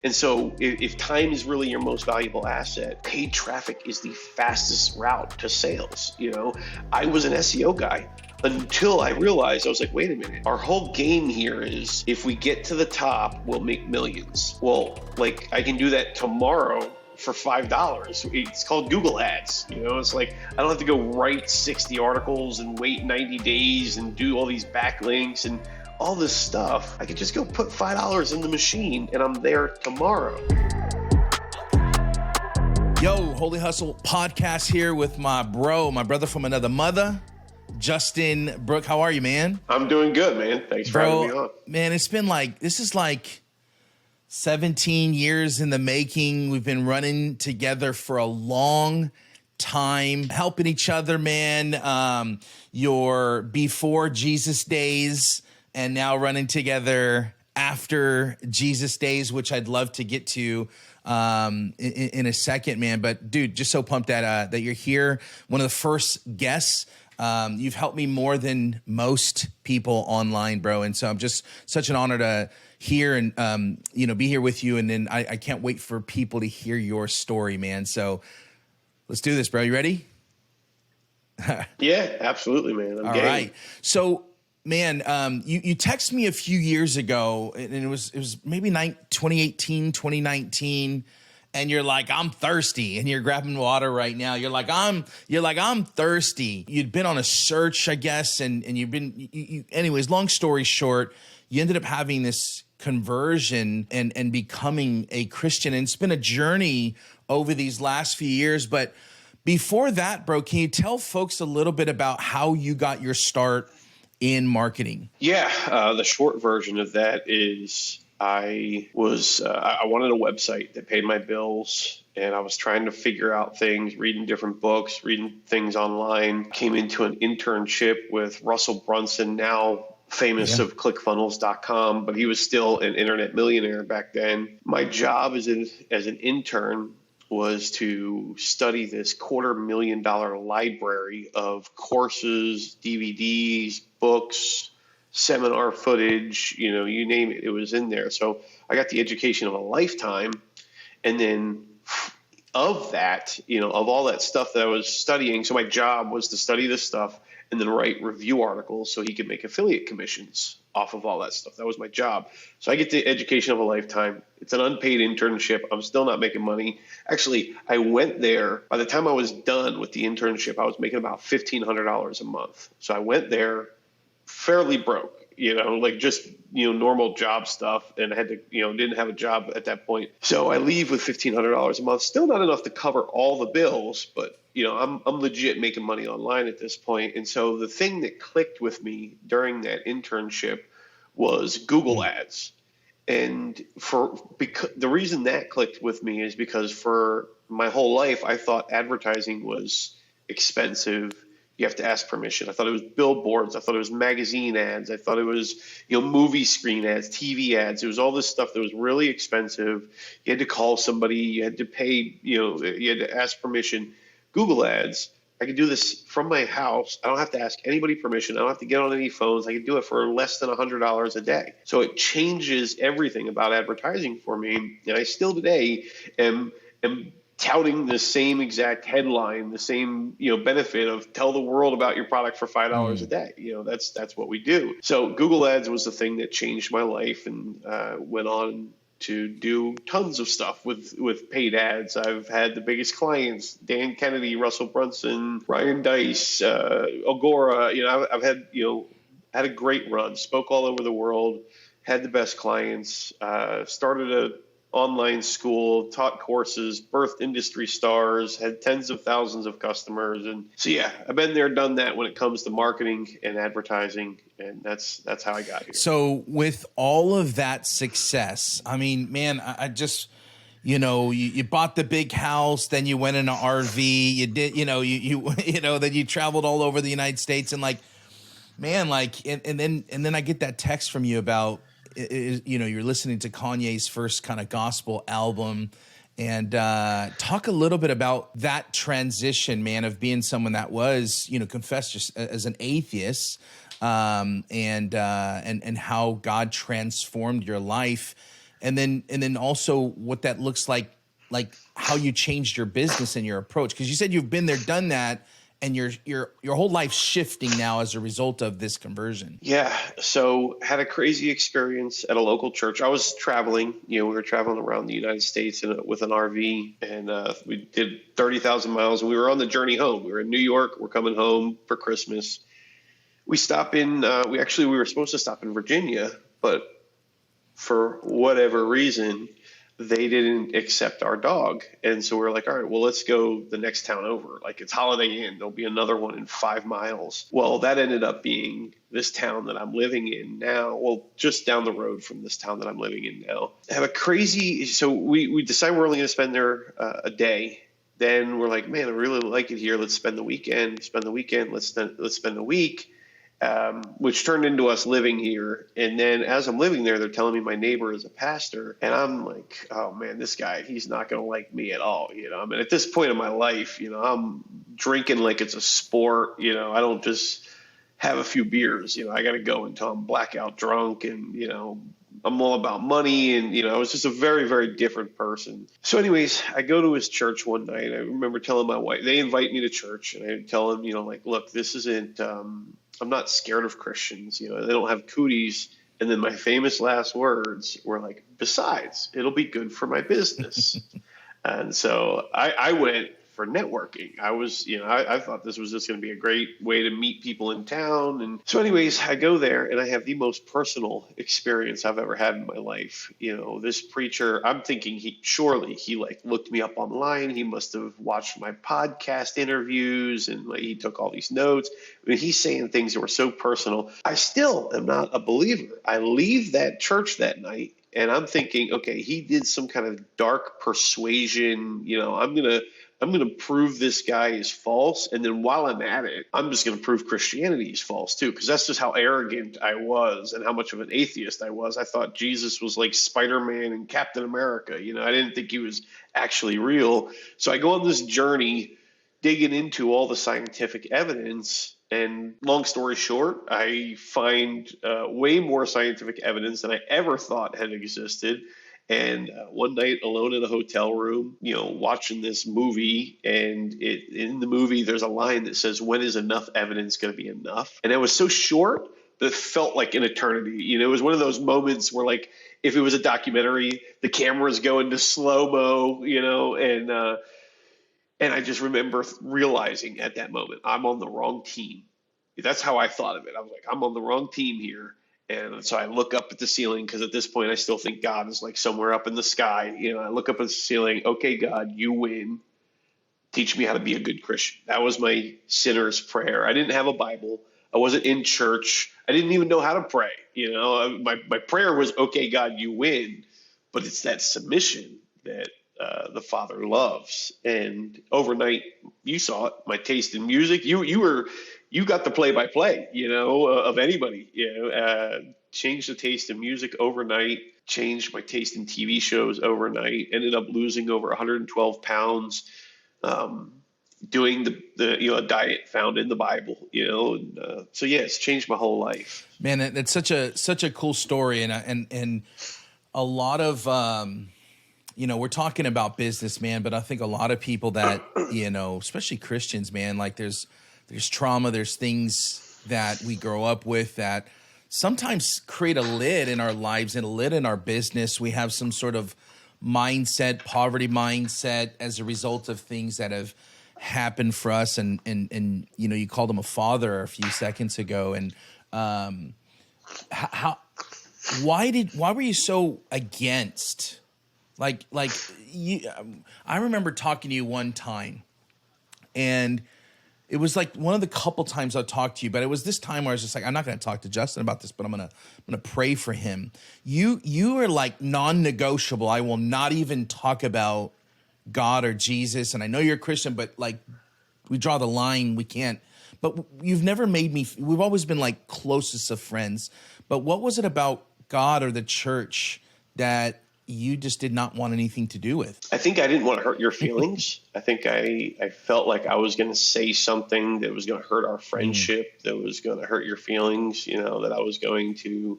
And so if time is really your most valuable asset, paid traffic is the fastest route to sales. I was an SEO guy until I realized, I was like, wait a minute, our whole game here is if we get to the top, we'll make millions. Well, like I can do that tomorrow for $5. It's called Google Ads. It's like I don't have to go write 60 articles and wait 90 days and do all these backlinks and all this stuff. I could just go put $5 in the machine and I'm there tomorrow. Yo, Holy Hustle podcast here with my brother from another mother, Justin Brooke. How are you, man? I'm doing good, man. Thanks for having me on. Man, it's been this is 17 years in the making. We've been running together for a long time, helping each other, man. Your before Jesus days and now running together after Jesus days, which I'd love to get to in a second, man. But dude, just so pumped that you're here. One of the first guests. You've helped me more than most people online, bro. And so I'm just such an honor to hear and, be here with you. And then I can't wait for people to hear your story, man. So let's do this, bro. You ready? Yeah, absolutely, man. I'm game. All right. So, man, you texted me a few years ago, and it was maybe 2018, 2019, and you're like, I'm thirsty, and you're grabbing water right now. You're like, I'm thirsty. You'd been on a search, I guess, and you've been, anyways, long story short, you ended up having this conversion and becoming a Christian, and it's been a journey over these last few years. But before that, bro, can you tell folks a little bit about how you got your start in marketing? Yeah, the short version of that is I wanted a website that paid my bills, and I was trying to figure out things, reading different books, reading things online. Came into an internship with Russell Brunson, now famous of ClickFunnels.com, but he was still an internet millionaire back then. My job as an intern was to study this $250,000 library of courses, DVDs, books, seminar footage, you name it, it was in there. So I got the education of a lifetime. And then of that, of all that stuff that I was studying, so my job was to study this stuff and then write review articles so he could make affiliate commissions off of all that stuff. That was my job. So I get the education of a lifetime. It's an unpaid internship. I'm still not making money. Actually, I went there. By the time I was done with the internship, I was making about $1,500 a month. So I went there fairly broke, just, normal job stuff. And I had to, didn't have a job at that point. So I leave with $1,500 a month, still not enough to cover all the bills, but I'm legit making money online at this point. And so the thing that clicked with me during that internship was Google Ads. And because the reason that clicked with me is because for my whole life, I thought advertising was expensive. You have to ask permission. I thought it was billboards. I thought it was magazine ads. I thought it was, movie screen ads, TV ads. It was all this stuff that was really expensive. You had to call somebody. You had to pay, you had to ask permission. Google Ads, I could do this from my house. I don't have to ask anybody permission. I don't have to get on any phones. I could do it for less than $100 a day. So it changes everything about advertising for me. And I still today am touting the same exact headline, the same, benefit of tell the world about your product for $5 a day. That's what we do. So Google Ads was the thing that changed my life, and went on to do tons of stuff with paid ads. I've had the biggest clients: Dan Kennedy, Russell Brunson, Ryan Dice, Agora. I've had had a great run. Spoke all over the world. Had the best clients. Started a online school, taught courses, birthed industry stars, had tens of thousands of customers. And so, yeah, I've been there, done that when it comes to marketing and advertising. And that's how I got here. So with all of that success, I mean, man, I just, you bought the big house, then you went in an RV, you did, then you traveled all over the United States, and and then I get that text from you about, you're listening to Kanye's first kind of gospel album, and talk a little bit about that transition, man, of being someone that was, confessed as an atheist, and how God transformed your life. and then also what that looks like how you changed your business and your approach. Because you said you've been there, done that, and your whole life's shifting now as a result of this conversion. Yeah. So had a crazy experience at a local church. I was traveling, we were traveling around the United States with an RV, and we did 30,000 miles, and we were on the journey home. We were in New York. We're coming home for Christmas. We stop in, we were supposed to stop in Virginia, but for whatever reason, they didn't accept our dog. And so we're like, all right, well, let's go the next town over. Like, it's Holiday Inn. There'll be another one in 5 miles. Well, that ended up being this town that I'm living in now. Well, just down the road from this town that I'm living in now. So we decided we're only going to spend there a day. Then we're like, man, I really like it here. Let's spend the weekend. Let's spend the week. Which turned into us living here. And then as I'm living there, they're telling me my neighbor is a pastor. And I'm like, oh man, this guy, he's not going to like me at all. I mean, at this point in my life, I'm drinking like it's a sport. I don't just have a few beers. I got to go until I'm blackout drunk, and, I'm all about money. And, I was just a very, very different person. So anyways, I go to his church one night. I remember telling my wife, they invite me to church, and I tell them, look, this isn't, I'm not scared of Christians. They don't have cooties. And then my famous last words were like, besides, it'll be good for my business. And so I went for networking. I thought this was just going to be a great way to meet people in town. And so anyways, I go there and I have the most personal experience I've ever had in my life. This preacher, I'm thinking he looked me up online. He must have watched my podcast interviews, and he took all these notes. I mean, he's saying things that were so personal. I still am not a believer. I leave that church that night and I'm thinking, okay, he did some kind of dark persuasion. I'm going to prove this guy is false. And then while I'm at it, I'm just going to prove Christianity is false too, because that's just how arrogant I was and how much of an atheist I was. I thought Jesus was like Spider-Man and Captain America. I didn't think he was actually real. So I go on this journey digging into all the scientific evidence. And long story short, I find way more scientific evidence than I ever thought had existed. And one night alone in a hotel room, watching this movie, and in the movie, there's a line that says, when is enough evidence going to be enough? And it was so short that it felt like an eternity. It was one of those moments where, like, if it was a documentary, the camera's going to slow-mo, and I just remember realizing at that moment, I'm on the wrong team. That's how I thought of it. I was like, I'm on the wrong team here. And so I look up at the ceiling, because at this point I still think God is like somewhere up in the sky. I look up at the ceiling. Okay, God, you win. Teach me how to be a good Christian. That was my sinner's prayer. I didn't have a Bible. I wasn't in church. I didn't even know how to pray. My prayer was, okay, God, you win. But it's that submission that the Father loves. And overnight, you saw it. My taste in music. You got the play-by-play, of anybody. Changed the taste in music overnight. Changed my taste in TV shows overnight. Ended up losing over 112 pounds, doing the diet found in the Bible. So yeah, it's changed my whole life. Man, that's such a cool story, and a lot of we're talking about business, man, but I think a lot of people that especially Christians, man, like there's trauma, there's things that we grow up with that sometimes create a lid in our lives and a lid in our business. We have some sort of mindset, poverty mindset, as a result of things that have happened for us. And you called him a father a few seconds ago. And why were you so against? I remember talking to you one time, and it was like one of the couple times I talked to you, but it was this time where I was just like, I'm not going to talk to Justin about this, but I'm going to pray for him. You are like non-negotiable. I will not even talk about God or Jesus. And I know you're a Christian, but like we draw the line. We can't. But you've never made me. We've always been like closest of friends. But what was it about God or the church that you just did not want anything to do with? I think I didn't want to hurt your feelings. I think I felt like I was going to say something that was going to hurt our friendship, that was going to hurt your feelings, that I was going to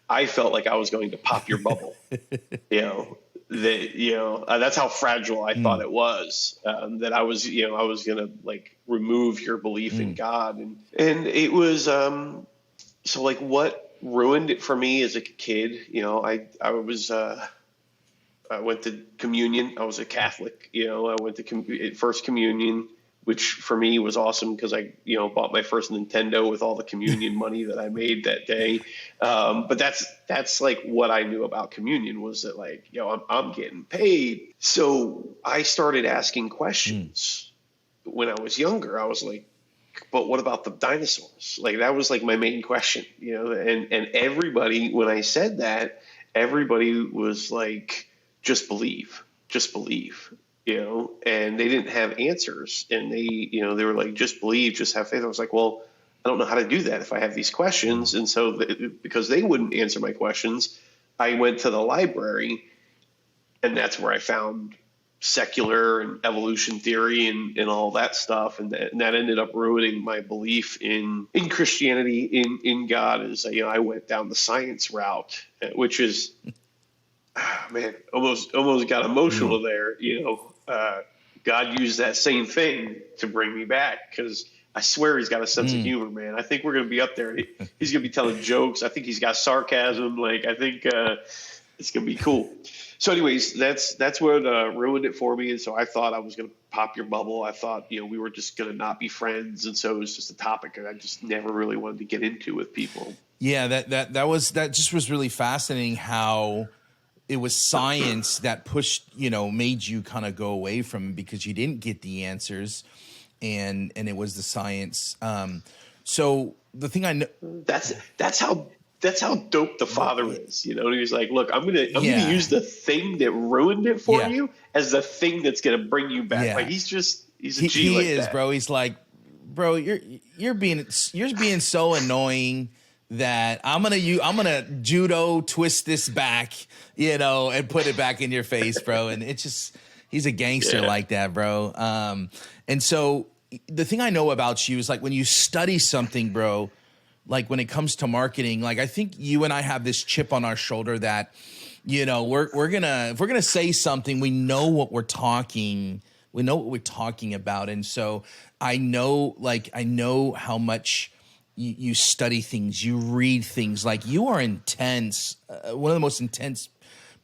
I felt like I was going to pop your bubble. That's how fragile I thought it was, that I was going to like remove your belief in God. And it was, so like what ruined it for me as a kid, I went to communion. I was a Catholic, I went to first communion, which for me was awesome because I, bought my first Nintendo with all the communion money that I made that day. But that's like what I knew about communion was that like, I'm getting paid. So I started asking questions when I was younger. I was like, but what about the dinosaurs? Like that was like my main question, and everybody, when I said that, everybody was like, just believe, and they didn't have answers. And they were like, just believe, just have faith. I was like, well, I don't know how to do that if I have these questions. And so because they wouldn't answer my questions, I went to the library, and that's where I found secular and evolution theory and all that stuff. And that ended up ruining my belief in Christianity, in God. As I went down the science route, which is, man, almost got emotional there. God used that same thing to bring me back, because I swear he's got a sense of humor, man. I think we're going to be up there. He's going to be telling jokes. I think he's got sarcasm. Like, I think it's going to be cool. So anyways, that's what ruined it for me. And so I thought I was going to pop your bubble. I thought, we were just going to not be friends. And so it was just a topic that I just never really wanted to get into with people. Yeah, that just was really fascinating how it was science that pushed, made you kind of go away from it because you didn't get the answers, and it was the science. So the thing I know, that's how dope the Father is. He's like, look, I'm gonna use the thing that ruined it for you as the thing that's gonna bring you back. Like he's a G. He like is, that. Bro. He's like, bro, you're being so annoying that I'm gonna judo twist this back, and put it back in your face, bro. And it's just, he's a gangster like that, bro. And so the thing I know about you is like when you study something, bro, like when it comes to marketing, like I think you and I have this chip on our shoulder that, we're gonna, if we're gonna say something, we know what we're talking about. And so I know how much you study things, you read things. Like you are intense, one of the most intense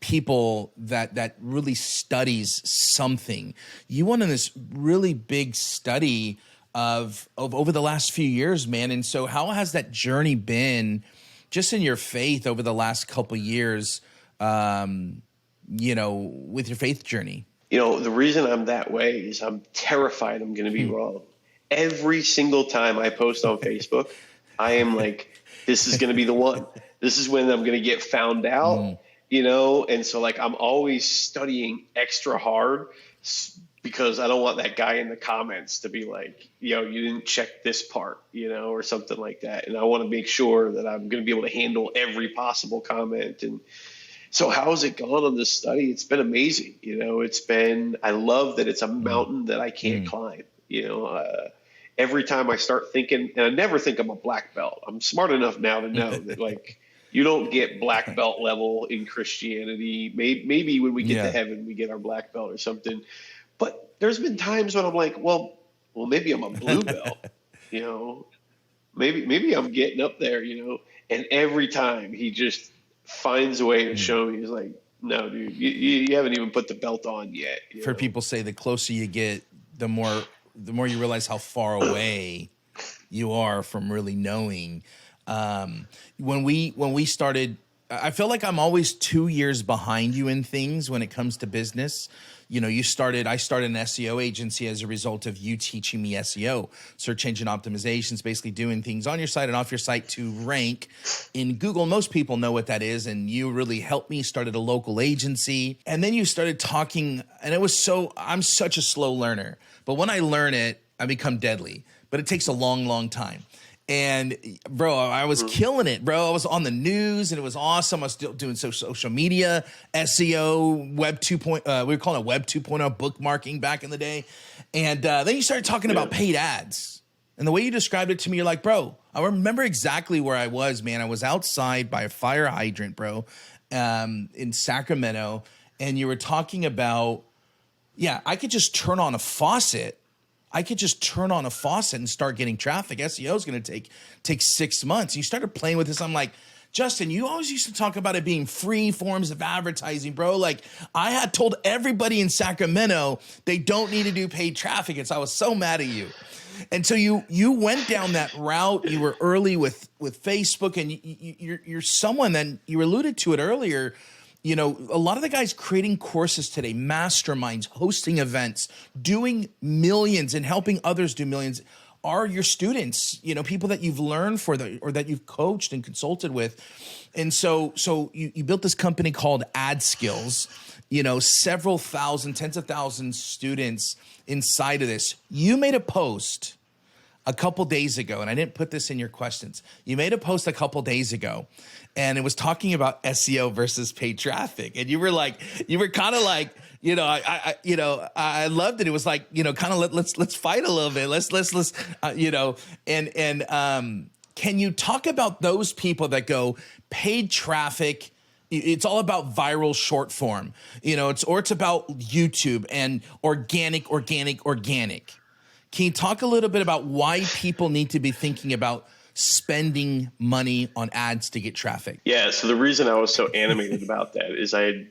people that really studies something. You went on this really big study of over the last few years, man. And so how has that journey been just in your faith over the last couple of years, with your faith journey? The reason I'm that way is I'm terrified I'm going to be wrong. Every single time I post on Facebook, I am like, this is going to be the one. This is when I'm going to get found out, And so like, I'm always studying extra hard because I don't want that guy in the comments to be like, you didn't check this part, or something like that. And I want to make sure that I'm going to be able to handle every possible comment. And so how has it gone on this study? It's been amazing. I love that it's a mountain that I can't climb. Every time I start thinking, and I never think I'm a black belt. I'm smart enough now to know that like you don't get black belt level in Christianity. Maybe when we get to heaven, we get our black belt or something. But there's been times when I'm like, well, maybe I'm a blue belt. Maybe I'm getting up there. And every time he just finds a way to show me, he's like, no, dude, you haven't even put the belt on yet. For people say the closer you get, the more you realize how far away you are from really knowing. When we started, I feel like I'm always 2 years behind you in things when it comes to business. I started an SEO agency as a result of you teaching me SEO, search engine optimizations, basically doing things on your site and off your site to rank in Google. Most people know what that is. And you really helped me, started a local agency. And then you started talking, and I'm such a slow learner, but when I learn it, I become deadly, but it takes a long, long time. And bro, I was killing it, bro. I was on the news and it was awesome. I was still doing social media, SEO, Web 2.0. We were calling it Web 2.0 bookmarking back in the day. And then you started talking about paid ads. And the way you described it to me, you're like, bro, I remember exactly where I was, man. I was outside by a fire hydrant, bro, in Sacramento. And you were talking about, yeah, I could just turn on a faucet. I could just turn on a faucet and start getting traffic. SEO is going to take 6 months. You started playing with this. I'm like, Justin, you always used to talk about it being free forms of advertising, bro. Like, I had told everybody in Sacramento they don't need to do paid traffic. And so I was so mad at you. And so you went down that route. You were early with Facebook, and you're someone that you alluded to it earlier. You know, a lot of the guys creating courses today, masterminds, hosting events, doing millions and helping others do millions are your students, you know, people that you've learned or that you've coached and consulted with. And so you built this company called AdSkills, you know, several thousand, tens of thousands students inside of this. You made a post a couple days ago, and I didn't put this in your questions. You made a post a couple days ago, and it was talking about SEO versus paid traffic. And you were kind of like, you know, I loved it. It was like, you know, kind of let's fight a little bit. Let's you know, and can you talk about those people that go paid traffic? It's all about viral short form, you know, it's about YouTube and organic. Can you talk a little bit about why people need to be thinking about spending money on ads to get traffic? Yeah. So the reason I was so animated about that is I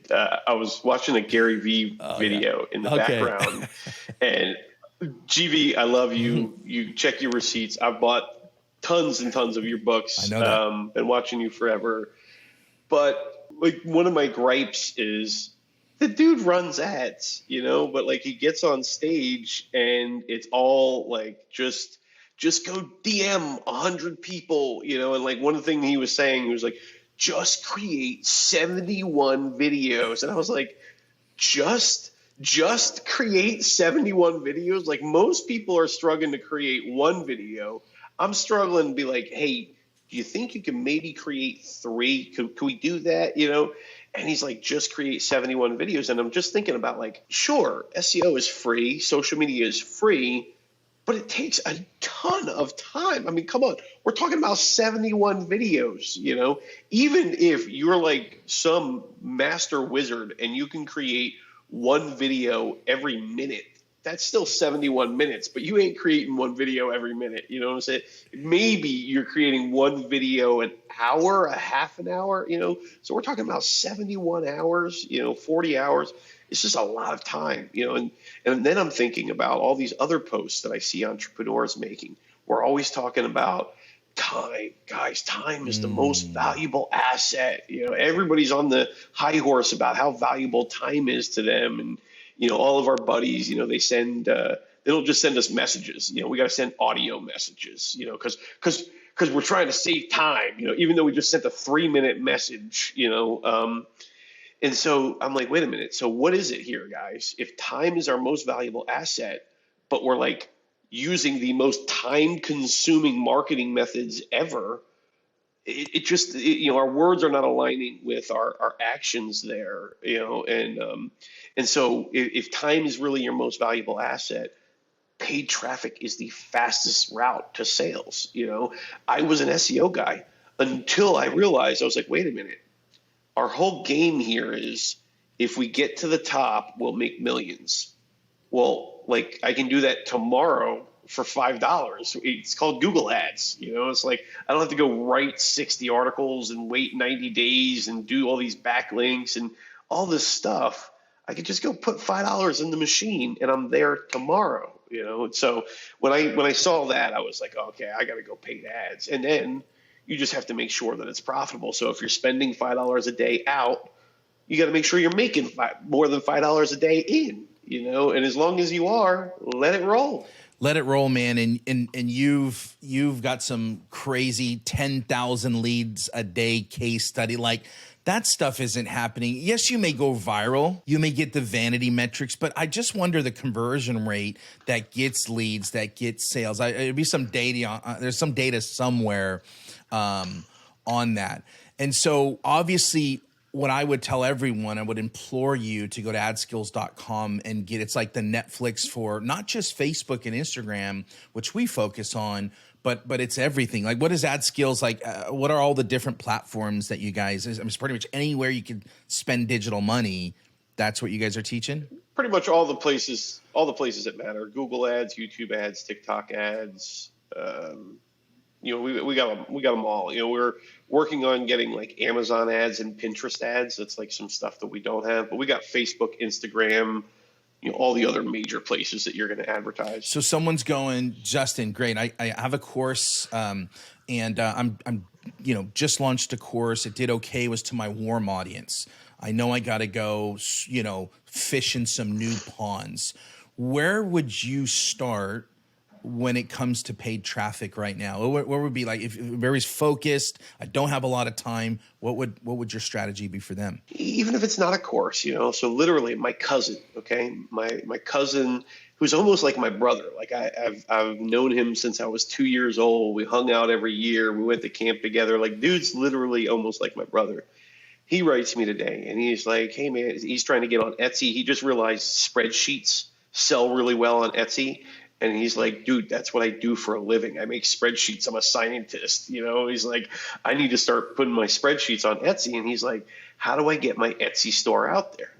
was watching a Gary Vee video in the background, and GV, I love you. You check your receipts. I've bought tons and tons of your books. I know that. Been watching you forever. But like, one of my gripes is the dude runs ads, you know, but like, he gets on stage and it's all like, just go DM 100 people, you know? And like, one thing he was saying, he was like, just create 71 videos. And I was like, just create 71 videos. Like, most people are struggling to create one video. I'm struggling to be like, hey, do you think you can maybe create 3? Can we do that? You know? And he's like, just create 71 videos. And I'm just thinking about, like, sure, SEO is free, social media is free, but it takes a ton of time. I mean, come on, we're talking about 71 videos, you know? Even if you're like some master wizard and you can create one video every minute, that's still 71 minutes, but you ain't creating one video every minute. You know what I'm saying? Maybe you're creating one video an hour, a half an hour, you know? So we're talking about 71 hours, you know, 40 hours. It's just a lot of time, you know? And then I'm thinking about all these other posts that I see entrepreneurs making. We're always talking about time. Guys, time is the most valuable asset. You know, everybody's on the high horse about how valuable time is to them. And, you know, all of our buddies, you know, they don't just send us messages. You know, we got to send audio messages, you know, because we're trying to save time, you know, even though we just sent a 3-minute message, you know. And so I'm like, wait a minute. So what is it here, guys? If time is our most valuable asset, but we're like using the most time consuming marketing methods ever, it just, you know, our words are not aligning with our actions there, you know, and so if time is really your most valuable asset, paid traffic is the fastest route to sales. You know, I was an SEO guy until I realized, I was like, wait a minute, our whole game here is if we get to the top, we'll make millions. Well, like, I can do that tomorrow for $5. It's called Google Ads. You know, it's like, I don't have to go write 60 articles and wait 90 days and do all these backlinks and all this stuff. I could just go put $5 in the machine and I'm there tomorrow, you know? And so when I saw that, I was like, okay, I got to go paid ads. And then you just have to make sure that it's profitable. So if you're spending $5 a day out, you got to make sure you're making more than $5 a day in, you know? And as long as you are, let it roll. Let it roll, man. And you've got some crazy 10,000 leads a day case study. Like, that stuff isn't happening. Yes, you may go viral. You may get the vanity metrics, but I just wonder the conversion rate that gets leads, that gets sales. It'd be some data. There's some data somewhere on that. And so obviously what I would tell everyone, I would implore you to go to adskills.com and it's like the Netflix for not just Facebook and Instagram, which we focus on, but it's everything. Like, what is AdSkills like? What are all the different platforms that you guys? I mean, it's pretty much anywhere you can spend digital money. That's what you guys are teaching. Pretty much all the places that matter: Google ads, YouTube ads, TikTok ads. We got them all. We're working on getting like Amazon ads and Pinterest ads. That's like some stuff that we don't have, but we got Facebook, Instagram, all the other major places that you're going to advertise. So someone's going, Justin, great. I have a course, and I'm just launched a course. It did okay. It was to my warm audience. I know I got to go, fish in some new ponds. Where would you start when it comes to paid traffic right now? What would be like, if very focused, I don't have a lot of time, what would your strategy be for them? Even if it's not a course, so literally my cousin, okay, my cousin, who's almost like my brother. Like I've known him since I was 2 years old. We hung out every year. We went to camp together. Like, dude's literally almost like my brother. He writes me today and he's like, hey man, he's trying to get on Etsy. He just realized spreadsheets sell really well on Etsy. And he's like, dude, that's what I do for a living. I make spreadsheets. I'm a scientist. He's like, I need to start putting my spreadsheets on Etsy. And he's like, how do I get my Etsy store out there?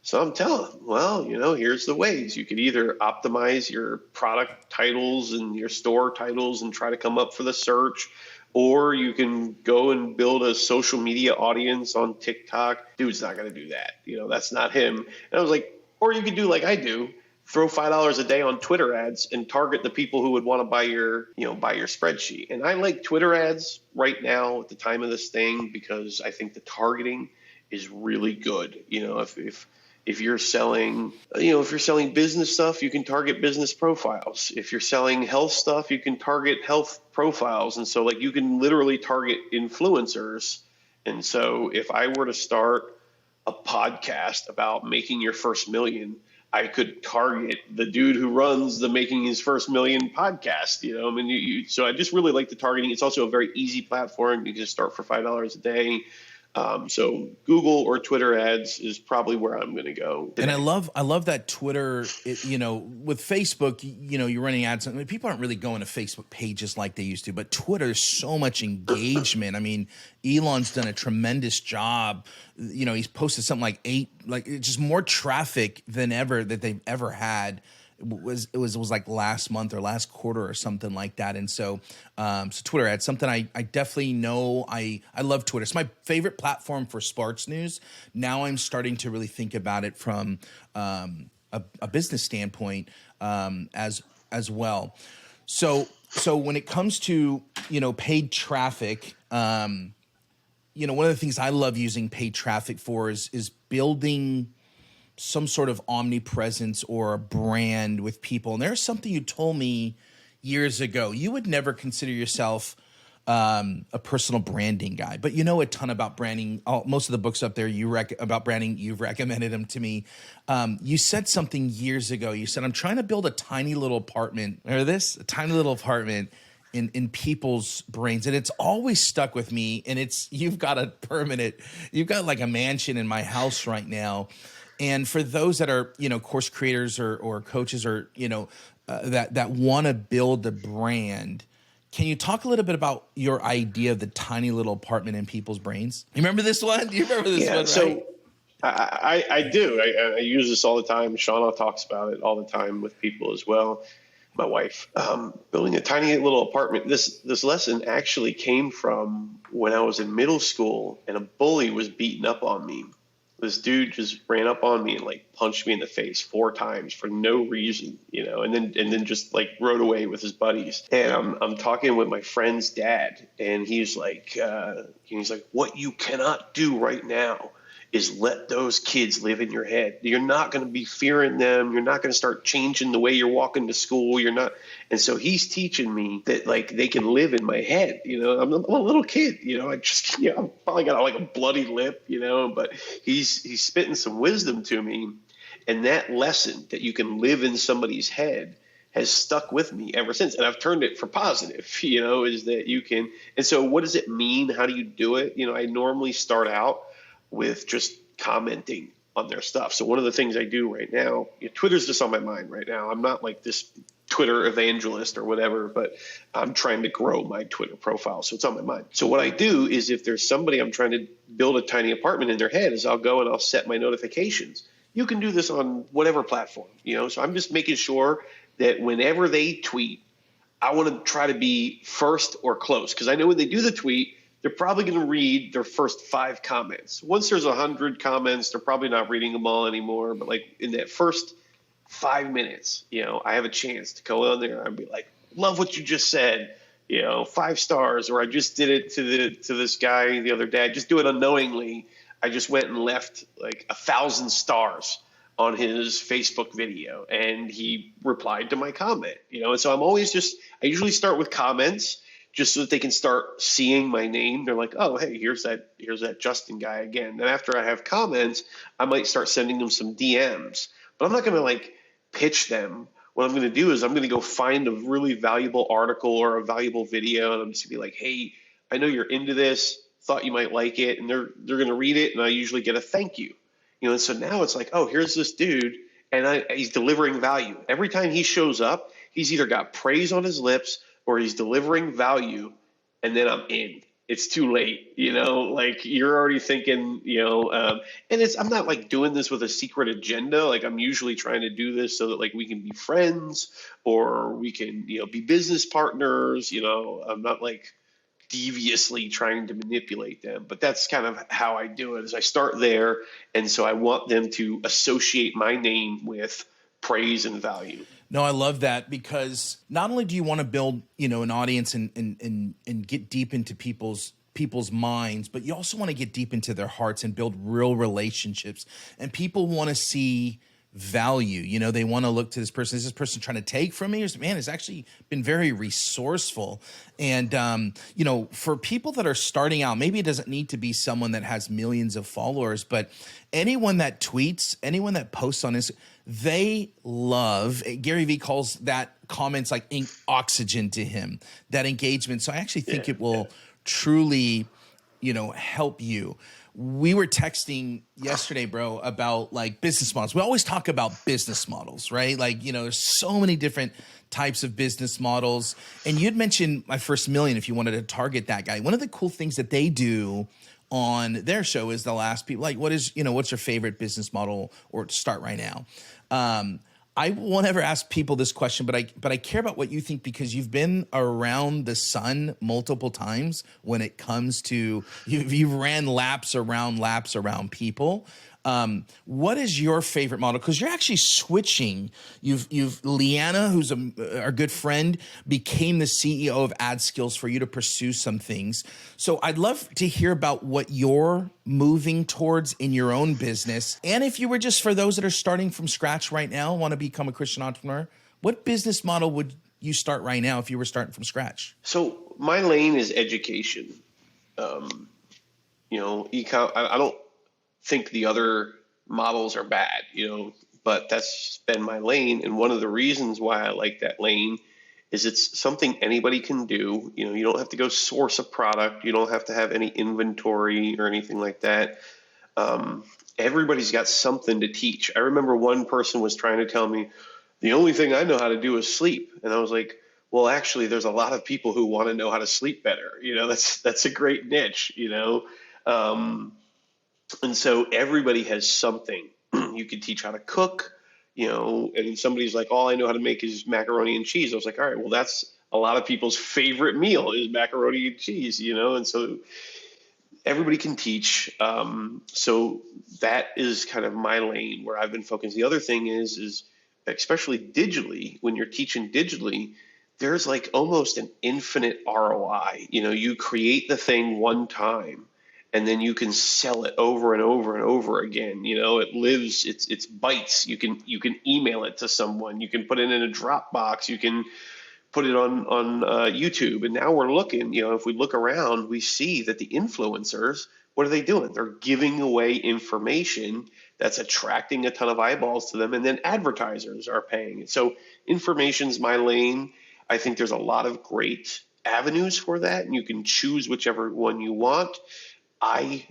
So I'm telling him, well, here's the ways. You could either optimize your product titles and your store titles and try to come up for the search, or you can go and build a social media audience on TikTok. Dude's not going to do that. That's not him. And I was like, or you could do like I do. Throw $5 a day on Twitter ads and target the people who would want to buy your spreadsheet. And I like Twitter ads right now at the time of this thing because I think the targeting is really good. If you're selling, business stuff, you can target business profiles. If you're selling health stuff, you can target health profiles. And so like you can literally target influencers. And so if I were to start a podcast about making your first million, I could target the dude who runs the Making His First Million podcast. So I just really like the targeting. It's also a very easy platform. You can just start for $5 a day. So Google or Twitter ads is probably where I'm going to go today. And I love that Twitter, with Facebook, you're running ads. I mean, people aren't really going to Facebook pages like they used to, but Twitter is so much engagement. I mean, Elon's done a tremendous job. He's posted something like just more traffic than ever that they've ever had. It was like last month or last quarter or something like that. And so Twitter ads, something I definitely know. I love Twitter. It's my favorite platform for sports news. Now I'm starting to really think about it from a business standpoint as well. So when it comes to, paid traffic, one of the things I love using paid traffic for is building some sort of omnipresence or a brand with people. And there's something you told me years ago. You would never consider yourself a personal branding guy, but you know a ton about branding. Most of the books up there about branding, you've recommended them to me. You said something years ago. You said, I'm trying to build a tiny little apartment. Remember this? A tiny little apartment in people's brains. And it's always stuck with me. And you've got like a mansion in my house right now. And for those that are, course creators or coaches or, that want to build a brand, can you talk a little bit about your idea of the tiny little apartment in people's brains? You remember this one? Do you remember this one? Right? So I do. I use this all the time. Shauna talks about it all the time with people as well. My wife, building a tiny little apartment. This lesson actually came from when I was in middle school and a bully was beating up on me. This dude just ran up on me and like punched me in the face 4 times for no reason, and then just like rode away with his buddies. And I'm talking with my friend's dad, and he's like, what you cannot do right now is let those kids live in your head. You're not going to be fearing them. You're not going to start changing the way you're walking to school. You're not. And so he's teaching me that like they can live in my head. I'm a little kid, I'm probably got like a bloody lip, but he's spitting some wisdom to me. And that lesson that you can live in somebody's head has stuck with me ever since. And I've turned it for positive, is that you can. And so what does it mean? How do you do it? I normally start out with just commenting on their stuff. So one of the things I do right now, Twitter's just on my mind right now. I'm not like this Twitter evangelist or whatever, but I'm trying to grow my Twitter profile. So it's on my mind. So what I do is if there's somebody I'm trying to build a tiny apartment in their head, is I'll go and I'll set my notifications. You can do this on whatever platform, so I'm just making sure that whenever they tweet, I want to try to be first or close, because I know when they do the tweet, they're probably going to read their first 5 comments. Once there's 100 comments, they're probably not reading them all anymore. But like in that first 5 minutes, I have a chance to go on there and be like, love what you just said, 5 stars, or I just did it to this guy the other day. I just do it unknowingly. I just went and left like 1,000 stars on his Facebook video, and he replied to my comment, and so I usually start with comments just so that they can start seeing my name. They're like, oh, hey, here's that Justin guy again. Then after I have comments, I might start sending them some DMs, but I'm not going to like pitch them. What I'm going to do is I'm going to go find a really valuable article or a valuable video, and I'm just going to be like, hey, I know you're into this, thought you might like it, and they're going to read it, and I usually get a thank you. And so now it's like, oh, here's this dude, and he's delivering value. Every time he shows up, he's either got praise on his lips or he's delivering value, and then I'm in. It's too late, like you're already thinking, and I'm not like doing this with a secret agenda. Like I'm usually trying to do this so that like we can be friends or we can, be business partners. I'm not like deviously trying to manipulate them, but that's kind of how I do it. Is I start there, and so I want them to associate my name with praise and value. No, I love that, because not only do you want to build, an audience and get deep into people's minds, but you also want to get deep into their hearts and build real relationships. And people want to see value. They want to look to this person. Is this person trying to take from me? Or man, it's actually been very resourceful. And, for people that are starting out, maybe it doesn't need to be someone that has millions of followers, but anyone that tweets, anyone that posts on Instagram, they love, Gary Vee calls that comments like oxygen to him, that engagement. So I actually think it will truly, help you. We were texting yesterday, bro, about like business models. We always talk about business models, right? Like, there's so many different types of business models. And you'd mentioned My First Million if you wanted to target that guy. One of the cool things that they do on their show is they'll ask people like, what's your favorite business model, or to start right now? I won't ever ask people this question, but I care about what you think, because you've been around the sun multiple times when it comes to you've ran laps around people. What is your favorite model? Because you're actually switching. You've Leanna, who's our good friend, became the CEO of AdSkills for you to pursue some things. So I'd love to hear about what you're moving towards in your own business. And if you were just, for those that are starting from scratch right now, want to become a Christian entrepreneur, what business model would you start right now if you were starting from scratch? So my lane is education. I don't think the other models are bad, but that's been my lane. And one of the reasons why I like that lane is it's something anybody can do. You don't have to go source a product. You don't have to have any inventory or anything like that. Everybody's got something to teach. I remember one person was trying to tell me the only thing I know how to do is sleep. And I was like, well, actually, there's a lot of people who want to know how to sleep better. That's a great niche, and so everybody has something. You could teach how to cook, and somebody's like, all I know how to make is macaroni and cheese. I was like, all right, well, that's a lot of people's favorite meal is macaroni and cheese, and so everybody can teach. So that is kind of my lane where I've been focused. The other thing is especially digitally, when you're teaching digitally, there's like almost an infinite ROI. You create the thing one time, and then you can sell it over and over and over again. It lives, it's bytes. You can email it to someone. You can put it in a Dropbox. You can put it on YouTube. And now we're looking, if we look around, we see that the influencers, what are they doing? They're giving away information that's attracting a ton of eyeballs to them. And then advertisers are paying it. So information's my lane. I think there's a lot of great avenues for that, and you can choose whichever one you want. I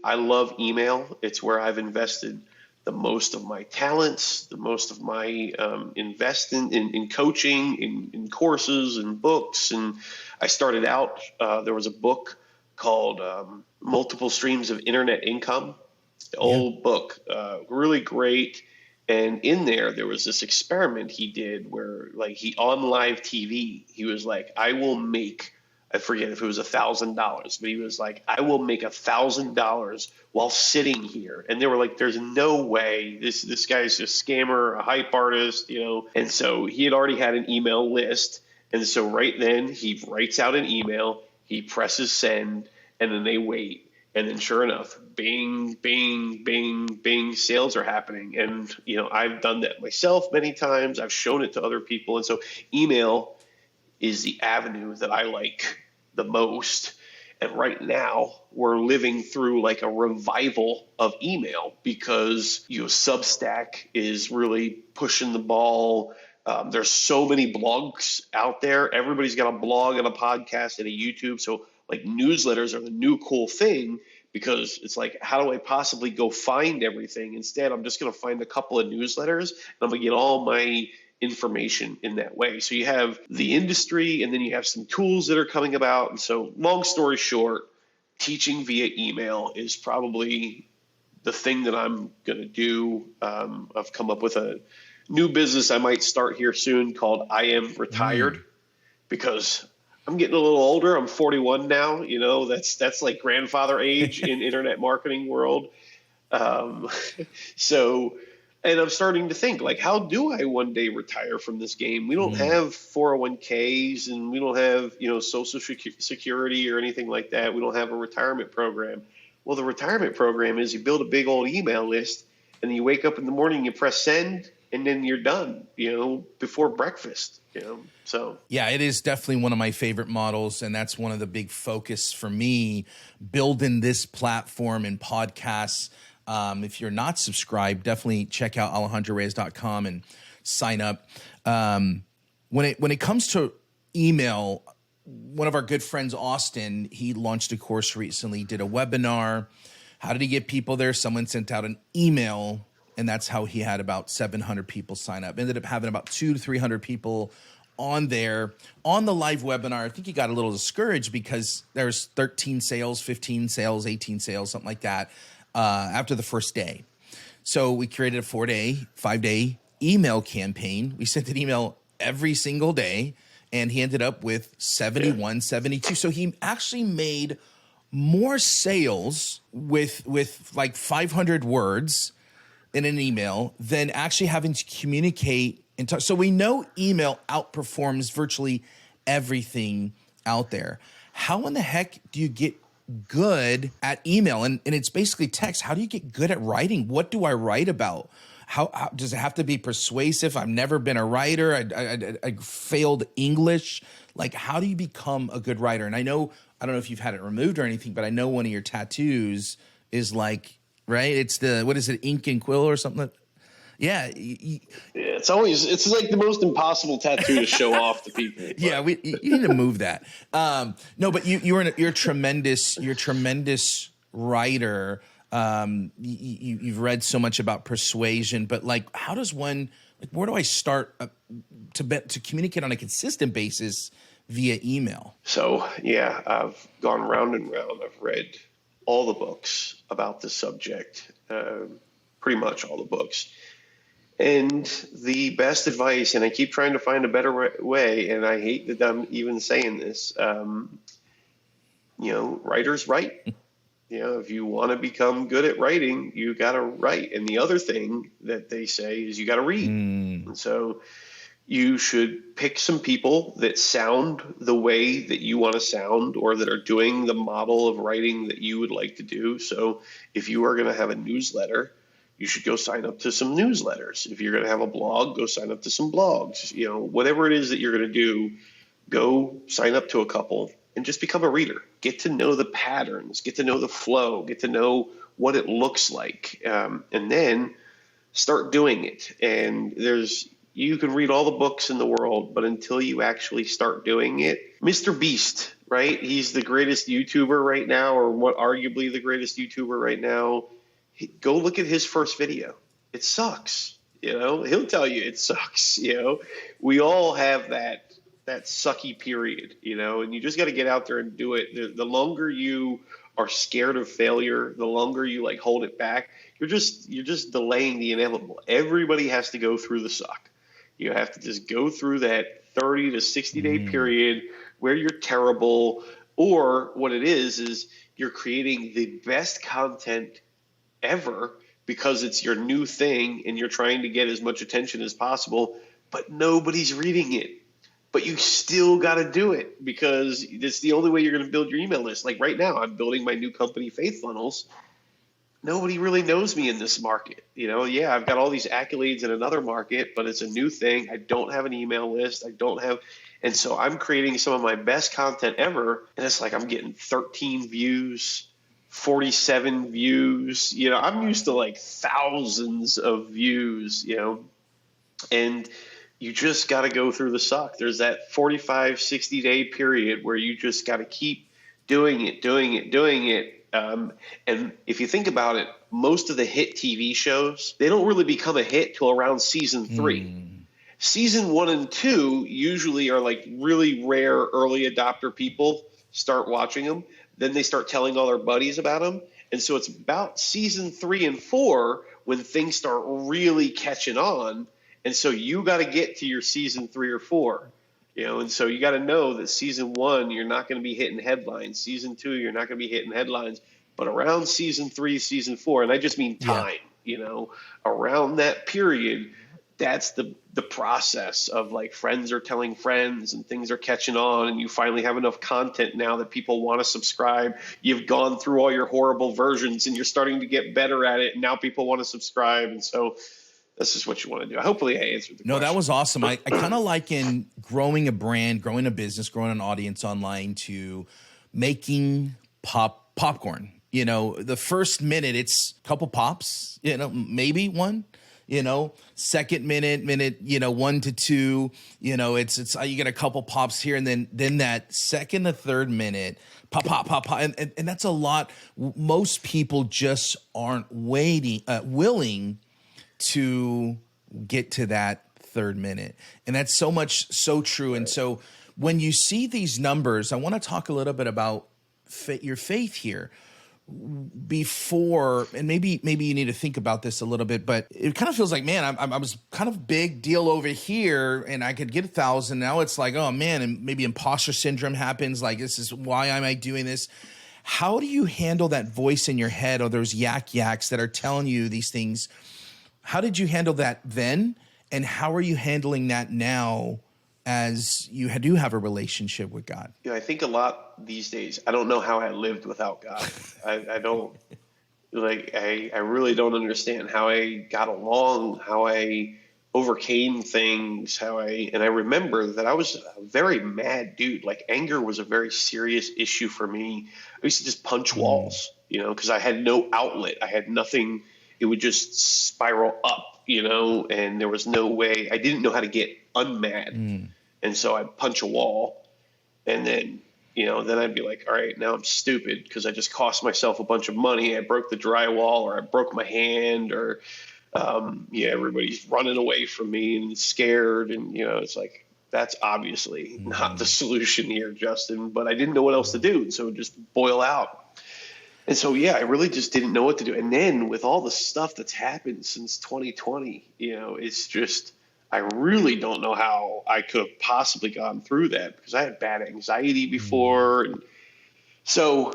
love email. It's where I've invested the most of my talents, the most of my invest in coaching, in courses and books. And I started out, there was a book called Multiple Streams of Internet Income, the old book, really great. And in there was this experiment he did where like on live TV, he was like, I forget if it was $1,000, but he was like, I will make $1,000 while sitting here. And they were like, there's no way this guy's a scammer, a hype artist, And so he had already had an email list. And so right then he writes out an email, he presses send, and then they wait. And then sure enough, bing, bing, bing, bing, sales are happening. And, I've done that myself many times. I've shown it to other people. And so email is the avenue that I like the most. And right now we're living through like a revival of email because, Substack is really pushing the ball. There's so many blogs out there. Everybody's got a blog and a podcast and a YouTube. So like newsletters are the new cool thing because it's like, how do I possibly go find everything? Instead, I'm just going to find a couple of newsletters and I'm going to get all my information in that way. So you have the industry and then you have some tools that are coming about. And so long story short, teaching via email is probably the thing that I'm going to do. I've come up with a new business I might start here soon called I Am Retired because I'm getting a little older. I'm 41 now. That's like grandfather age in internet marketing world. And I'm starting to think like, how do I one day retire from this game? We don't have 401ks and we don't have, social security or anything like that. We don't have a retirement program. Well, the retirement program is you build a big old email list and then you wake up in the morning, you press send, and then you're done, before breakfast, so. Yeah, it is definitely one of my favorite models. And that's one of the big focus for me, building this platform and podcasts. If you're not subscribed, definitely check out AlejandroReyes.com and sign up. When it comes to email, one of our good friends, Austin, he launched a course recently, did a webinar. How did he get people there? Someone sent out an email, and that's how he had about 700 people sign up. Ended up having about 200 to 300 people on there on the live webinar. I think he got a little discouraged because there's 13 sales, 15 sales, 18 sales, something like that after the first day. So we created a 5-day email campaign. We sent an email every single day, and he ended up with 71, 72. So he actually made more sales with like 500 words in an email than actually having to communicate and talk. So we know email outperforms virtually everything out there. How in the heck do you get good at email? And it's basically text. How do you get good at writing? What do I write about? How does it have to be persuasive? I've never been a writer. I failed English. Like, how do you become a good writer? And I don't know if you've had it removed or anything, but I know one of your tattoos is like, right? It's what is it? Ink and quill or something? Yeah. It's like the most impossible tattoo to show off to people. But. Yeah. You need to move that. No, but you're a tremendous writer. You've read so much about persuasion, but like, how does one, like, where do I start to communicate on a consistent basis via email? So, yeah, I've gone round and round. I've read all the books about this subject, pretty much all the books. And the best advice, and I keep trying to find a better way, and I hate that I'm even saying this, writers write. If you want to become good at writing, you got to write. And the other thing that they say is you got to read. And so you should pick some people that sound the way that you want to sound, or that are doing the model of writing that you would like to do. So if you are going to have a newsletter, you should go sign up to some newsletters. If you're going to have a blog, go sign up to some blogs. Whatever it is that you're going to do, go sign up to a couple and just become a reader. Get to know the patterns, get to know the flow, get to know what it looks like, and then start doing it. And you can read all the books in the world, but until you actually start doing it, Mr. Beast right? He's the greatest YouTuber right now, or what arguably the greatest YouTuber right now. Go look at his first video. It sucks. He'll tell you it sucks. We all have that sucky period, and you just got to get out there and do it. The longer you are scared of failure, the longer you like hold it back, you're just delaying the inevitable. Everybody has to go through the suck. You have to just go through that 30 to 60 day period where you're terrible, or what it is you're creating the best content ever because it's your new thing and you're trying to get as much attention as possible, but nobody's reading it. But you still got to do it because it's the only way you're going to build your email list. Like right now, I'm building my new company, FaithFunnels. Nobody really knows me in this market. Yeah, I've got all these accolades in another market, but it's a new thing. I don't have an email list. And so I'm creating some of my best content ever. And it's like I'm getting 13 views, 47 views. I'm used to like thousands of views, and you just got to go through the suck. There's that 45, 60 day period where you just got to keep doing it. And if you think about it, most of the hit TV shows, they don't really become a hit till around season 3. Season 1 and 2 usually are like really rare early adopter people start watching them. Then they start telling all their buddies about them. And so it's about season 3 and 4 when things start really catching on. And so you got to get to your season 3 or 4, and so you got to know that season 1, you're not going to be hitting headlines. Season 2, you're not going to be hitting headlines, but around season 3, season 4, and I just mean time, around that period, that's the process of like friends are telling friends and things are catching on, and you finally have enough content now that people want to subscribe. You've gone through all your horrible versions and you're starting to get better at it. And now people want to subscribe. And so this is what you want to do. Hopefully I answered the question. No, that was awesome. I kind of liken growing a brand, growing a business, growing an audience online to making popcorn. The first minute, it's a couple pops, maybe one, second minute, 1 to 2, it's you get a couple pops here. And then that second to third minute, pop. And that's a lot. Most people just aren't willing to get to that third minute. And that's so true. And so when you see these numbers, I want to talk a little bit about your faith here before, and maybe you need to think about this a little bit, but it kind of feels like, man, I was kind of big deal over here and I could get 1,000. Now it's like, oh man, and maybe imposter syndrome happens. Like, this is why am I doing this? How do you handle that voice in your head or those yaks that are telling you these things? How did you handle that then? And how are you handling that now as you do have a relationship with God? I think a lot these days, I don't know how I lived without God. I don't I really don't understand how I got along, how I overcame things, and I remember that I was a very mad dude. Like anger was a very serious issue for me. I used to just punch walls, because I had no outlet. I had nothing. It would just spiral up, and there was no way. I didn't know how to get unmad. And so I'd punch a wall and then, then I'd be like, all right, now I'm stupid because I just cost myself a bunch of money. I broke the drywall or I broke my hand or, everybody's running away from me and scared. And, it's like, that's obviously not the solution here, Justin, but I didn't know what else to do. And so it would just boil out. And so, I really just didn't know what to do. And then with all the stuff that's happened since 2020, it's just, I really don't know how I could have possibly gone through that because I had bad anxiety before. And so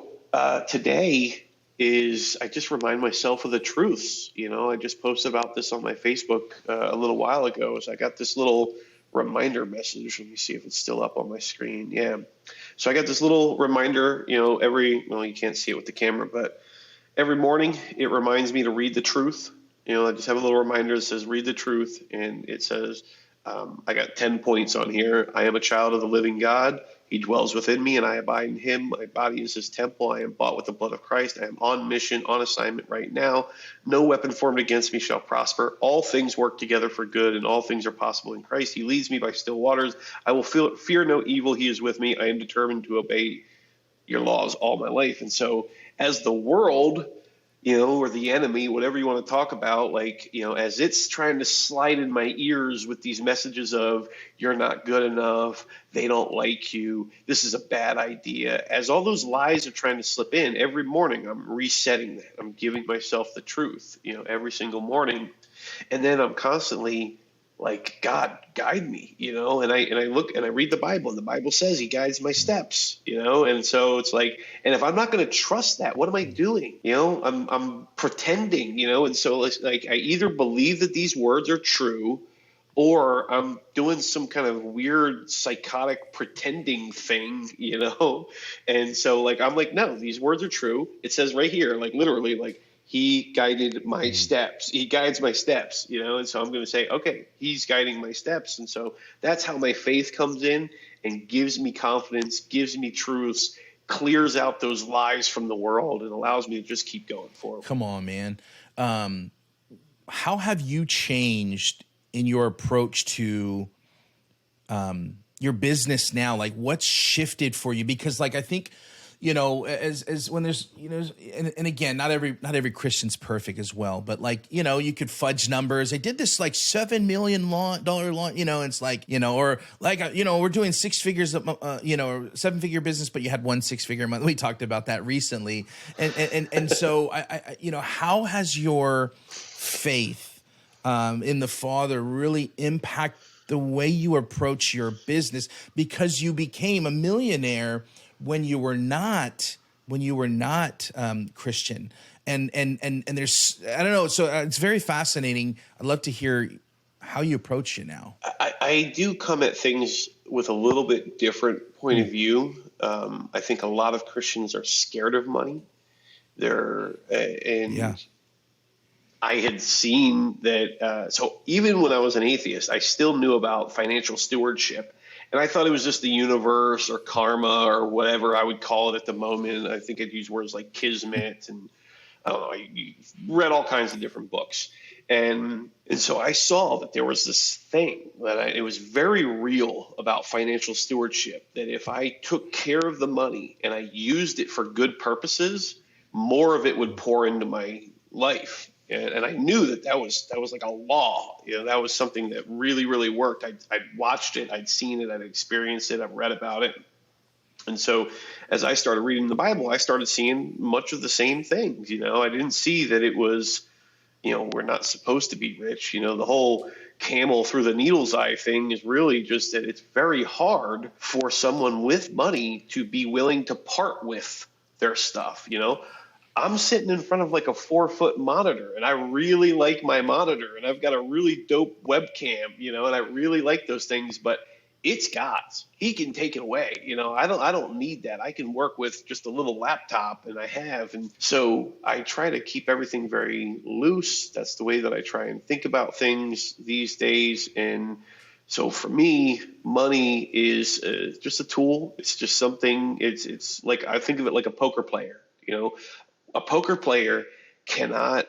today I just remind myself of the truths. I just posted about this on my Facebook a little while ago. So I got this little reminder message. Let me see if it's still up on my screen. Yeah. So I got this little reminder, you can't see it with the camera, but every morning it reminds me to read the truth. I just have a little reminder that says, read the truth. And it says, I got 10 points on here. I am a child of the living God. He dwells within me and I abide in him. My body is his temple. I am bought with the blood of Christ. I am on mission, on assignment right now. No weapon formed against me shall prosper. All things work together for good, and all things are possible in Christ. He leads me by still waters. I will fear no evil. He is with me. I am determined to obey your laws all my life. And so as the world, or the enemy, whatever you want to talk about, as it's trying to slide in my ears with these messages of you're not good enough, they don't like you, this is a bad idea. As all those lies are trying to slip in, every morning I'm resetting that. I'm giving myself the truth, every single morning. And then I'm constantly like, God, guide me, and I look and I read the Bible, and the Bible says he guides my steps, and so it's like, and if I'm not going to trust that, what am I doing? I'm pretending, and so it's like, I either believe that these words are true, or I'm doing some kind of weird psychotic pretending thing, and so like, I'm like, no, these words are true. It says right here, like literally, like, he guided my steps. He guides my steps, and so I'm going to say, okay, he's guiding my steps. And so that's how my faith comes in and gives me confidence, gives me truths, clears out those lies from the world, and allows me to just keep going forward. Come on, man. How have you changed in your approach to your business now? Like, what's shifted for you? Because like, I think, as when there's, and again, not every Christian's perfect as well, but like, you could fudge numbers. They did this like $7 million launch, it's like, or like, we're doing 6 figures, or 7-figure business, but you had 1 6-figure month. We talked about that recently. And so I how has your faith in the Father really impact the way you approach your business? Because you became a millionaire when you were not Christian, and there's, I don't know. So it's very fascinating. I'd love to hear how you approach it now. I do come at things with a little bit different point of view. I think a lot of Christians are scared of money. I had seen that. So even when I was an atheist, I still knew about financial stewardship. And I thought it was just the universe or karma or whatever I would call it at the moment. I think I'd use words like kismet, and I don't know, I read all kinds of different books. And so I saw that there was this thing that it was very real about financial stewardship, that if I took care of the money and I used it for good purposes, more of it would pour into my life. And I knew that was like a law. That was something that really, really worked. I'd watched it, I'd seen it, I'd experienced it, I've read about it. And so as I started reading the Bible, I started seeing much of the same things. I didn't see that it was, we're not supposed to be rich. The whole camel through the needle's eye thing is really just that it's very hard for someone with money to be willing to part with their stuff. I'm sitting in front of like a 4-foot monitor, and I really like my monitor, and I've got a really dope webcam, and I really like those things, but it's God's. He can take it away. I don't need that. I can work with just a little laptop, and I have. And so I try to keep everything very loose. That's the way that I try and think about things these days. And so for me, money is just a tool. It's just something. It's like, I think of it like a poker player. A poker player cannot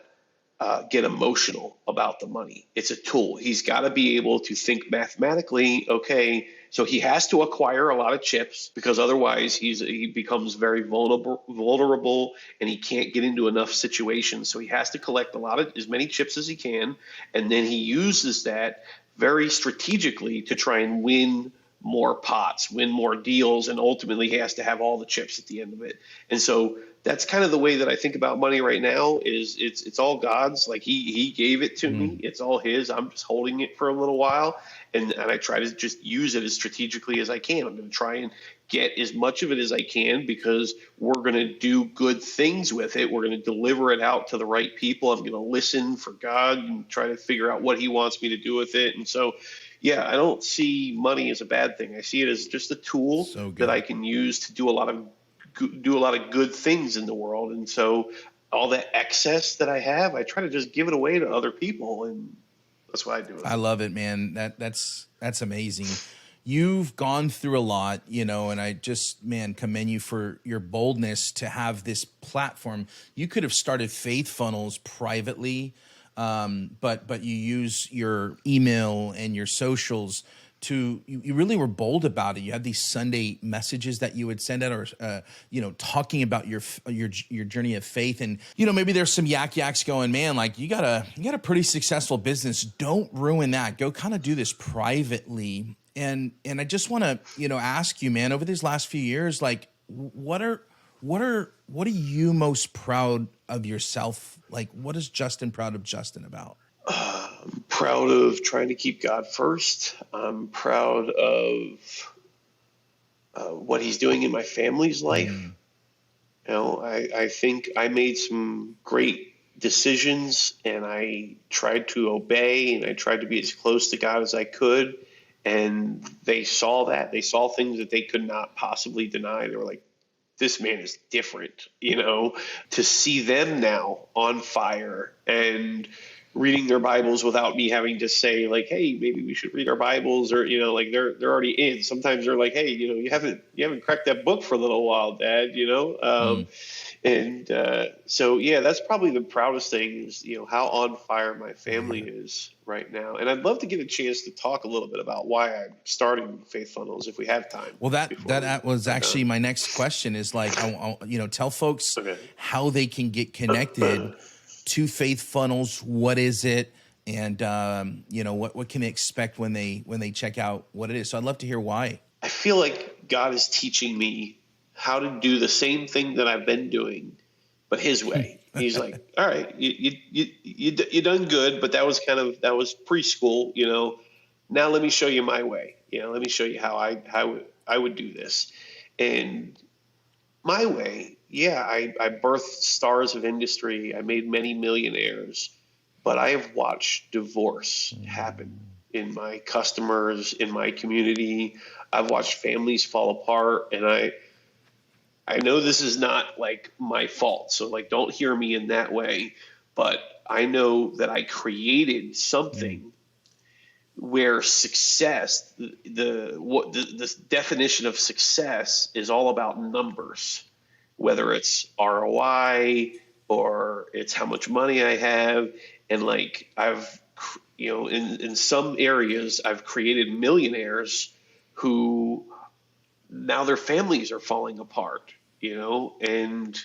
get emotional about the money. It's a tool. He's got to be able to think mathematically. Okay, so he has to acquire a lot of chips, because otherwise he becomes very vulnerable, and he can't get into enough situations. So he has to collect as many chips as he can, and then he uses that very strategically to try and win more pots, win more deals, and ultimately he has to have all the chips at the end of it. And so that's kind of the way that I think about money right now. Is it's all God's. Like he gave it to me. It's all his. I'm just holding it for a little while, and I try to just use it as strategically as I can. I'm going to try and get as much of it as I can, because we're going to do good things with it. We're going to deliver it out to the right people. I'm going to listen for God and try to figure out what he wants me to do with it. And so, yeah, I don't see money as a bad thing. I see it as just a tool that I can use to do a lot of good things in the world. And so all that excess that I have, I try to just give it away to other people, and that's what I do. I love it, man. That's amazing. you've gone through a lot, you know, and I just, man, commend you for your boldness to have this platform. You could have started FaithFunnels privately, but you use your email and your socials to, you really were bold about it. You had these Sunday messages that you would send out, or you know, talking about your journey of faith. And you know, maybe there's some yaks going, man, like you got a pretty successful business. Don't ruin that. Go kind of do this privately. And I just want to, you know, ask you, man, over these last few years, like what are you most proud of yourself? Like, what is Justin proud of Justin about? I'm proud of trying to keep God first. I'm proud of what he's doing in my family's life. You know, I think I made some great decisions, and I tried to obey, and I tried to be as close to God as I could. And they saw that. They saw things that they could not possibly deny. They were like, this man is different, you know. To see them now on fire and reading their Bibles without me having to say, like, hey, maybe we should read our Bibles, or, you know, like they're already in. Sometimes they're like, hey, you know, you haven't cracked that book for a little while, Dad, you know. So yeah, that's probably the proudest thing is, you know, how on fire my family is right now. And I'd love to get a chance to talk a little bit about why I'm starting FaithFunnels if we have time. Well, that was actually my next question is like, you know, tell folks how they can get connected to FaithFunnels. What is it? And, you know, what can they expect when they check out what it is? So I'd love to hear why. I feel like God is teaching me how to do the same thing that I've been doing, but his way. He's like, all right, you done good, but that was preschool, you know. Now let me show you my way. You know, let me show you how I would do this. And my way, yeah, I birthed stars of industry. I made many millionaires, but I have watched divorce happen in my customers, in my community. I've watched families fall apart, and I know this is not like my fault, so like don't hear me in that way, but I know that I created something where success, the definition of success is all about numbers, whether it's ROI or it's how much money I have. And like I've, you know, in some areas I've created millionaires who now their families are falling apart, you know, and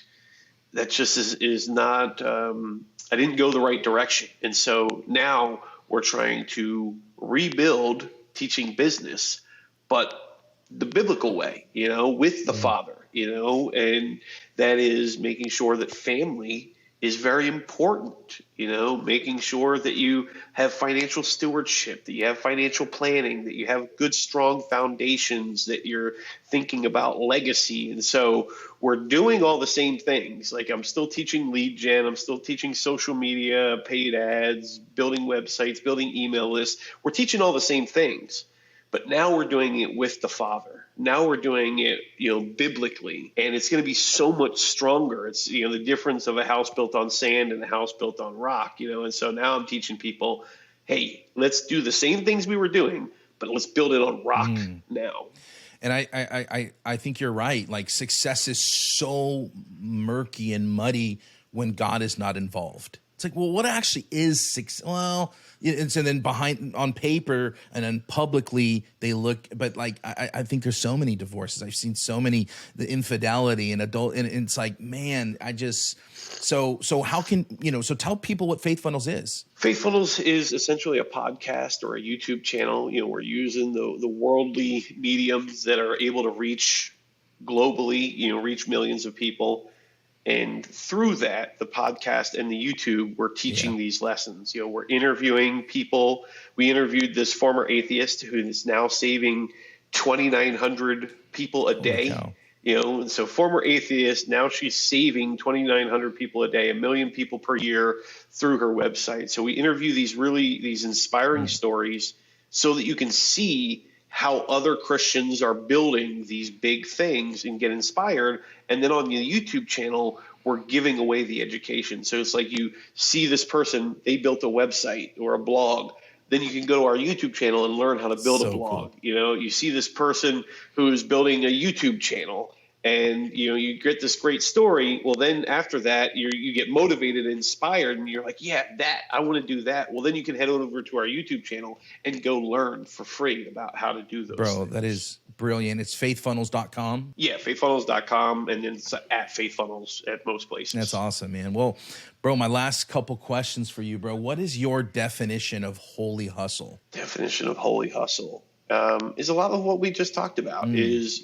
that just is not, I didn't go the right direction. And so now we're trying to rebuild teaching business, but the biblical way, you know, with the Father, you know, and that is making sure that family is very important, you know, making sure that you have financial stewardship, that you have financial planning, that you have good, strong foundations, that you're thinking about legacy. And so we're doing all the same things. Like I'm still teaching lead gen, I'm still teaching social media, paid ads, building websites, building email lists. We're teaching all the same things, but now we're doing it with the Father. Now we're doing it, you know, biblically, and it's going to be so much stronger. It's, you know, the difference of a house built on sand and a house built on rock, you know. And so now I'm teaching people, hey, let's do the same things we were doing, but let's build it on rock now. And I think you're right. Like success is so murky and muddy when God is not involved. It's like, well, what actually is success? Well, and so then behind on paper and then publicly they look, but like I think there's so many divorces. I've seen so many, the infidelity and adult, and it's like, man, so how can, you know, so tell people what FaithFunnels is. FaithFunnels is essentially a podcast or a YouTube channel. You know, we're using the worldly mediums that are able to reach globally, you know, reach millions of people. And through that, the podcast and the YouTube, we're teaching these lessons. You know, we're interviewing people. We interviewed this former atheist who is now saving 2,900 people a day. You know, and so former atheist, now she's saving 2,900 people a day, 1 million people per year through her website. So we interview these inspiring stories so that you can see how other Christians are building these big things and get inspired. And then on the YouTube channel, we're giving away the education. So it's like you see this person, they built a website or a blog. then you can go to our YouTube channel and learn how to build a blog. Cool. You know, you see this person who is building a YouTube channel, and you get this great story. Well, then after that, you get motivated and inspired, and you're like, yeah, I want to do that. Well, then you can head over to our YouTube channel and go learn for free about how to do those things. That is brilliant. It's faithfunnels.com. Yeah, faithfunnels.com, and then it's at FaithFunnels at most places. That's awesome, man. Well, bro, my last couple questions for you, bro. What is your definition of holy hustle? Definition of holy hustle is a lot of what we just talked about. Is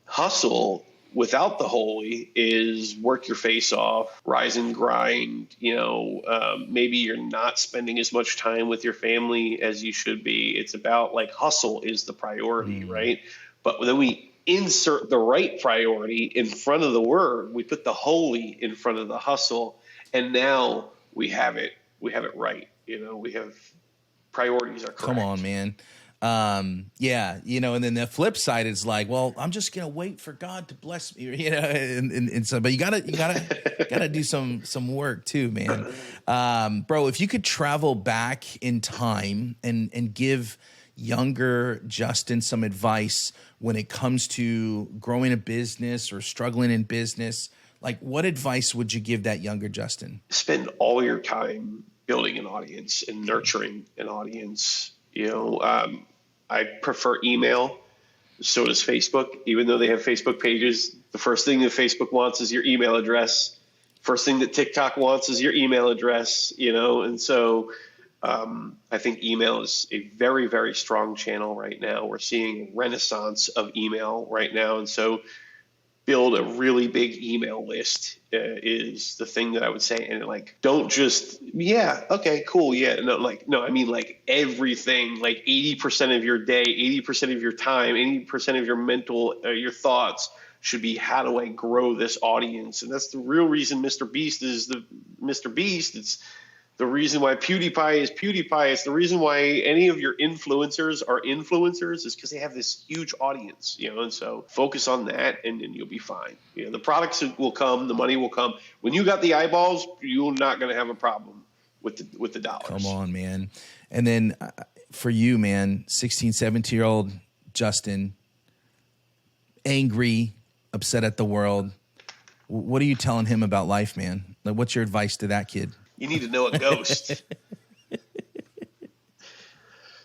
hustle without the holy is work your face off, rise and grind. Maybe you're not spending as much time with your family as you should be. It's about like hustle is the priority, right? But then we insert the right priority in front of the word. We put the holy in front of the hustle, and now we have it right. We have priorities are correct. Come on, man. And then the flip side is like, well, I'm just gonna wait for God to bless me, and so, but you gotta do some work too, man. Bro, if you could travel back in time and give younger Justin some advice when it comes to growing a business or struggling in business, like what advice would you give that younger Justin? Spend all your time building an audience and nurturing an audience. I prefer email. So does Facebook. Even though they have Facebook pages, the first thing that Facebook wants is your email address. First thing that TikTok wants is your email address, and so I think email is a very, very strong channel right now. We're seeing a renaissance of email right now. And so build a really big email list is the thing that I would say. And like, don't just, okay, cool. Yeah. No, I mean like everything, like 80% of your day, 80% of your time, 80% of your mental, your thoughts should be, how do I grow this audience? And that's the real reason Mr. Beast is Mr. Beast. It's the reason why PewDiePie is PewDiePie. It's the reason why any of your influencers are influencers is because they have this huge audience, and so focus on that and you'll be fine. The products will come, the money will come. When you got the eyeballs, you're not going to have a problem with the dollars. Come on, man. And then for you, man, 16, 17-year-old Justin, angry, upset at the world. What are you telling him about life, man? Like, what's your advice to that kid? You need to know a ghost.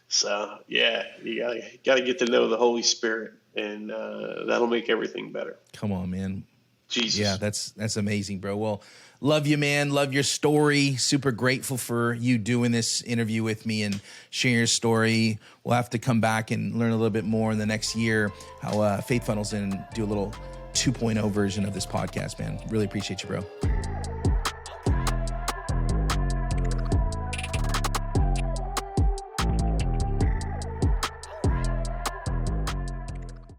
So, yeah, you gotta get to know the Holy Spirit, and that'll make everything better. Come on, man. Jesus. Yeah, that's amazing, bro. Well, love you, man. Love your story. Super grateful for you doing this interview with me and sharing your story. We'll have to come back and learn a little bit more in the next year how FaithFunnels and do a little 2.0 version of this podcast, man. Really appreciate you, bro.